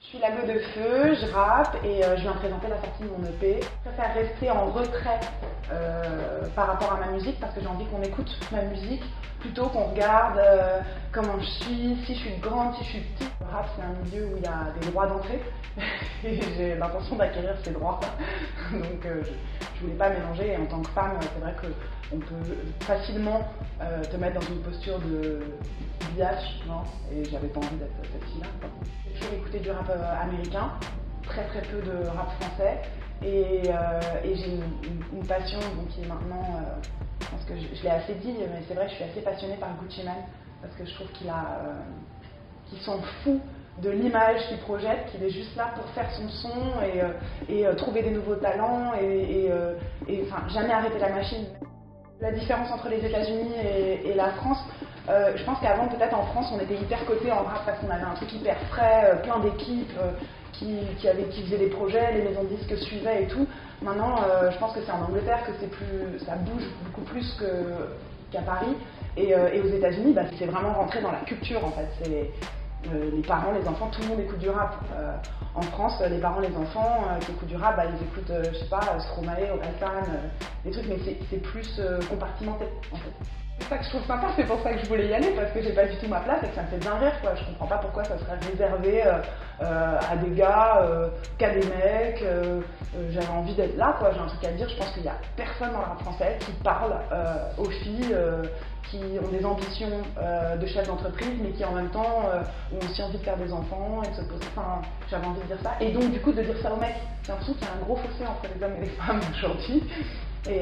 Je suis la go de feu, je rappe et je viens présenter la sortie de mon EP. Je préfère rester en retrait par rapport à ma musique parce que j'ai envie qu'on écoute ma musique plutôt qu'on regarde comment je suis, si je suis grande, si je suis petite. Le rap c'est un milieu où il y a des droits d'entrée et j'ai l'intention d'acquérir ces droits. Donc je voulais pas mélanger et en tant que femme c'est vrai qu'on peut facilement te mettre dans une posture de biatch, non, et j'avais pas envie d'être cette fille-là. J'ai toujours écouté du rap américain, très peu de rap français, et j'ai une passion donc, qui est maintenant, je pense que je l'ai assez dit, mais c'est vrai, je suis assez passionnée par Gucci Mane, parce que je trouve qu'il s'en fout de l'image qu'il projette, qu'il est juste là pour faire son son et trouver des nouveaux talents et enfin, jamais arrêter la machine. La différence entre les États-Unis et la France, je pense qu'avant, peut-être en France, on était hyper cotés en rap parce qu'on avait un truc hyper frais, plein d'équipes qui faisaient des projets, les maisons de disques suivaient et tout. Maintenant, je pense que c'est en Angleterre que ça bouge beaucoup plus qu'à Paris. Et aux États-Unis, bah, c'est vraiment rentré dans la culture en fait. Les parents, les enfants, tout le monde écoute du rap. En France, les parents, les enfants qui écoutent du rap, bah, ils écoutent, je sais pas, Stromae, Orelsan, des trucs, mais c'est plus compartimenté en fait. C'est ça que je trouve sympa, c'est pour ça que je voulais y aller, parce que j'ai pas du tout ma place et que ça me fait bien rire quoi. Je comprends pas pourquoi ça serait réservé à des gars, qu'à des mecs. J'avais envie d'être là quoi, j'ai un truc à dire. Je pense qu'il y a personne dans le rap français qui parle aux filles qui ont des ambitions de chef d'entreprise, mais qui en même temps ont aussi envie de faire des enfants et de se poser. Enfin, j'avais envie de dire ça. Et donc du coup de dire ça aux mecs. J'ai l'impression qu'il y a un gros fossé entre les hommes et les femmes aujourd'hui. Et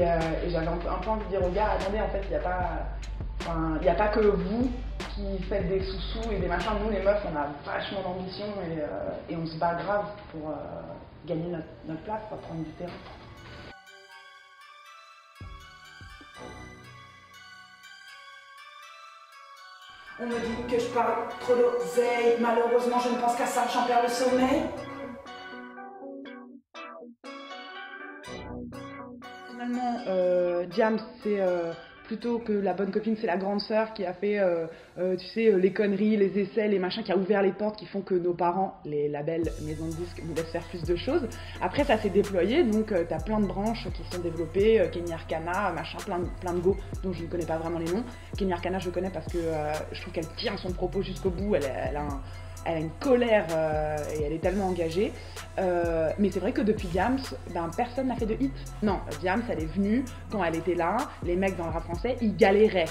j'avais un peu envie de dire aux gars, attendez, en fait, il n'y a pas que vous qui faites des sous-sous et des machins. Nous, les meufs, on a vachement d'ambition et on se bat grave pour gagner notre place, pour prendre du terrain. On me dit que je parle trop d'oseille, malheureusement je ne pense qu'à ça, j'en perds le sommeil. Finalement, Diams, c'est plutôt que la bonne copine, c'est la grande sœur qui a fait, tu sais, les conneries, les essais, les machins, qui a ouvert les portes, qui font que nos parents, les labels, maisons de disques, nous laissent faire plus de choses. Après, ça s'est déployé, donc t'as plein de branches qui sont développées, Kenny Arcana, machin, plein de go, dont je ne connais pas vraiment les noms. Kenny Arcana, je connais parce que je trouve qu'elle tient son propos jusqu'au bout, elle a une colère et elle est tellement engagée. Mais c'est vrai que depuis Diams, ben, personne n'a fait de hit. Non, Diams, elle est venue, quand elle était là, les mecs dans le rap français, ils galéraient.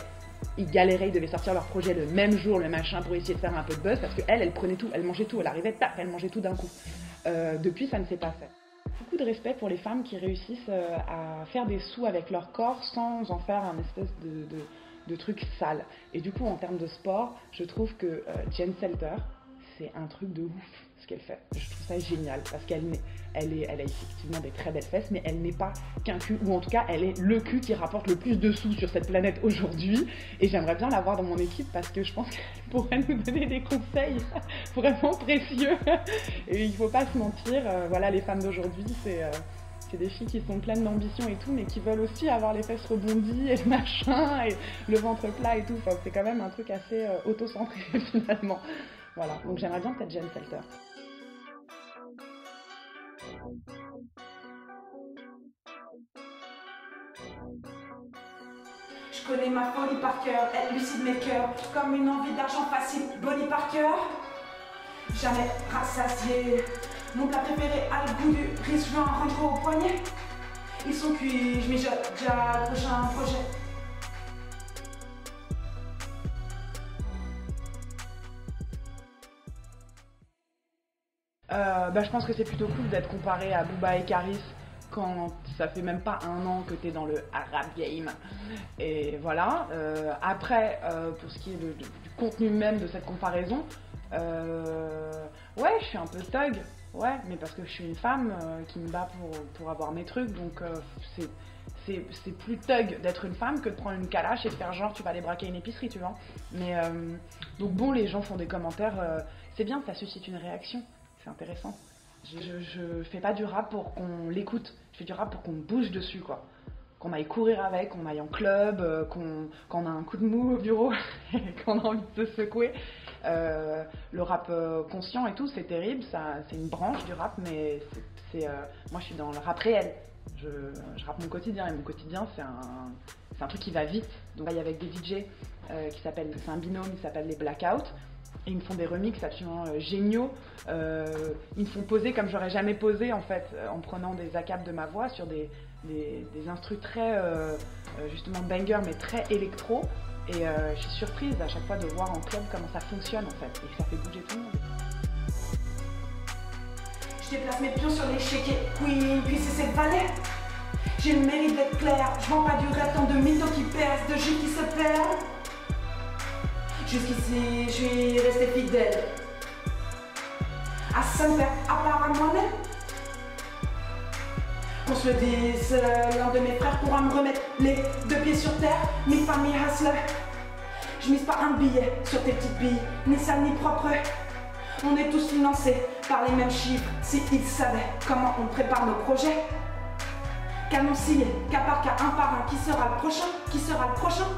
Ils devaient sortir leur projet le même jour, le machin, pour essayer de faire un peu de buzz, parce qu'elle prenait tout, elle mangeait tout, elle arrivait, tap, elle mangeait tout d'un coup. Depuis, ça ne s'est pas fait. Beaucoup de respect pour les femmes qui réussissent à faire des sous avec leur corps sans en faire un espèce de truc sale. Et du coup, en termes de sport, je trouve que Jen Selter, c'est un truc de ouf ce qu'elle fait. Je trouve ça génial parce qu'elle a effectivement des très belles fesses, mais elle n'est pas qu'un cul, ou en tout cas elle est le cul qui rapporte le plus de sous sur cette planète aujourd'hui. Et j'aimerais bien l'avoir dans mon équipe parce que je pense qu'elle pourrait nous donner des conseils vraiment précieux. Et il faut pas se mentir, voilà, les femmes d'aujourd'hui, c'est des filles qui sont pleines d'ambition et tout, mais qui veulent aussi avoir les fesses rebondies et le machin, et le ventre plat et tout. Enfin, c'est quand même un truc assez autocentré finalement. Voilà, donc j'aimerais bien peut-être Jen Selter. Je connais ma folie par cœur, elle lucide mes cœurs, comme une envie d'argent facile, Bonnie Parker. Jamais rassasié, mon plat préféré a le goût du riz, je veux en rentrer au poignet. Ils sont cuits, je mijote déjà le prochain projet. Je pense que c'est plutôt cool d'être comparé à Booba et Karis quand ça fait même pas un an que t'es dans le rap game. Et voilà. Après, pour ce qui est du contenu même de cette comparaison, ouais, je suis un peu thug, ouais, mais parce que je suis une femme qui me bat pour avoir mes trucs, donc c'est plus thug d'être une femme que de prendre une calache et de faire genre tu vas aller braquer une épicerie, tu vois. Mais donc bon, les gens font des commentaires, c'est bien, ça suscite une réaction. C'est intéressant. Je fais pas du rap pour qu'on l'écoute, je fais du rap pour qu'on bouge dessus, quoi. Qu'on aille courir avec, qu'on aille en club, qu'on a un coup de mou au bureau et qu'on a envie de se secouer. Le rap conscient et tout, c'est terrible, c'est une branche du rap, mais moi je suis dans le rap réel. Je rappe mon quotidien, et mon quotidien c'est un truc qui va vite. Donc il y a avec des DJ c'est un binôme qui s'appelle les Blackout. Et ils me font des remixes absolument géniaux. Ils me font poser comme j'aurais jamais posé en fait, en prenant des acapes de ma voix sur des instrus très justement banger mais très électro. Et je suis surprise à chaque fois de voir en club comment ça fonctionne en fait et que ça fait bouger tout le monde. Je déplace mes pions sur l'échiquier, Queen, puis c'est cette vallée. J'ai le mérite d'être clair, je vends pas du rêve tant de mythos qui percent, de jus qui se perdent. Jusqu'ici, je suis resté fidèle à son père, à part à moi-même. Qu'on se le dise, l'un de mes frères pourra me remettre les deux pieds sur terre. Mi famille hustler, je mise pas un billet sur tes petites billes, ni sale ni propre. On est tous financés par les mêmes chiffres. Si ils savaient comment on prépare nos projets, qu'annoncier, cas par cas, un par un, qui sera le prochain, qui sera le prochain.